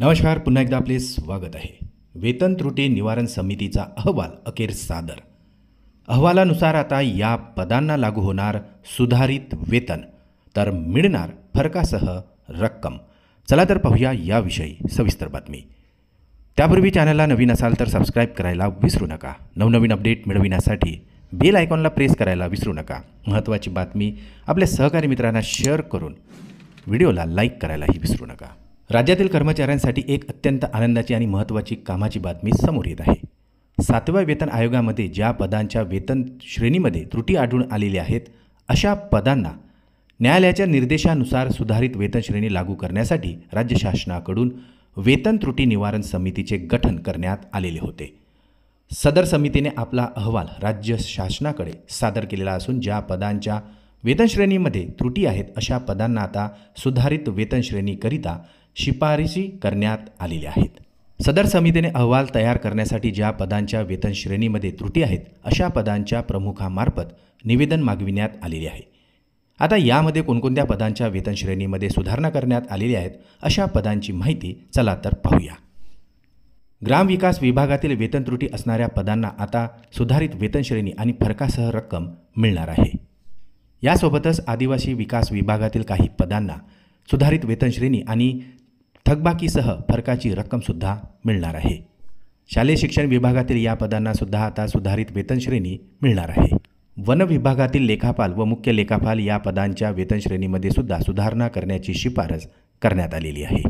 नमस्कार, पुन्हा एकदा आपले स्वागत आहे. वेतन त्रुटी निवारण समितीचा अहवाल अखेर सादर. अहवालानुसार आता या पदांना लागू होणार सुधारित वेतन, तर मिळणार फरकासह रक्कम. चला तर पाहूया याविषयी सविस्तर बातमी. त्यापूर्वी चॅनलला नवीन असाल तर सबस्क्राईब करायला विसरू नका. नवनवीन अपडेट मिळविण्यासाठी बेल आयकॉनला प्रेस करायला विसरू नका. महत्त्वाची बातमी आपल्या सहकारी मित्रांना शेअर करून व्हिडिओला लाईक करायलाही विसरू नका. राज्यातील कर्मचाऱ्यांसाठी एक अत्यंत आनंदाची आणि महत्त्वाची कामाची बातमी समोर येत आहे. 7व्या वेतन आयोगामध्ये ज्या पदांच्या वेतन श्रेणीमध्ये त्रुटी आढळून आलेल्या आहेत, अशा पदांना न्यायालयाच्या निर्देशानुसार सुधारित वेतन श्रेणी लागू करण्यासाठी राज्य शासनाकडून वेतन त्रुटी निवारण समितीचे गठन करण्यात आलेले होते. सदर समितीने आपला अहवाल राज्य शासनाकडे सादर केलेला असून ज्या पदांच्या वेतन श्रेणीमध्ये त्रुटी आहेत, अशा पदांना आता सुधारित वेतन श्रेणीकरिता शिफारसी करण्यात आलेल्या आहेत. सदर समितीने अहवाल तयार करण्यासाठी ज्या पदांच्या वेतन श्रेणीमध्ये त्रुटी आहेत, अशा पदांच्या प्रमुखामार्फत निवेदन मागविण्यात आलेले आहे. आता यामध्ये कोणकोणत्या पदांच्या वेतन श्रेणीमध्ये सुधारणा करण्यात आलेल्या आहेत, अशा पदांची माहिती चला तर पाहूया. ग्रामविकास विभागातील वेतन त्रुटी असणाऱ्या पदांना आता सुधारित वेतन श्रेणी आणि फरकासह रक्कम मिळणार आहे. यासोबतच आदिवासी विकास विभागातील काही पदांना सुधारित वेतन श्रेणी आणि थकबाकीसह फरकाची रक्कमसुद्धा मिळणार आहे. शालेय शिक्षण विभागातील या पदांना सुद्धा आता सुधारित वेतन श्रेणी मिळणार आहे. वन विभागातील लेखापाल व मुख्य लेखापाल या पदांच्या वेतन श्रेणीमध्ये सुद्धा सुधारणा करण्याची शिफारस करण्यात आलेली आहे.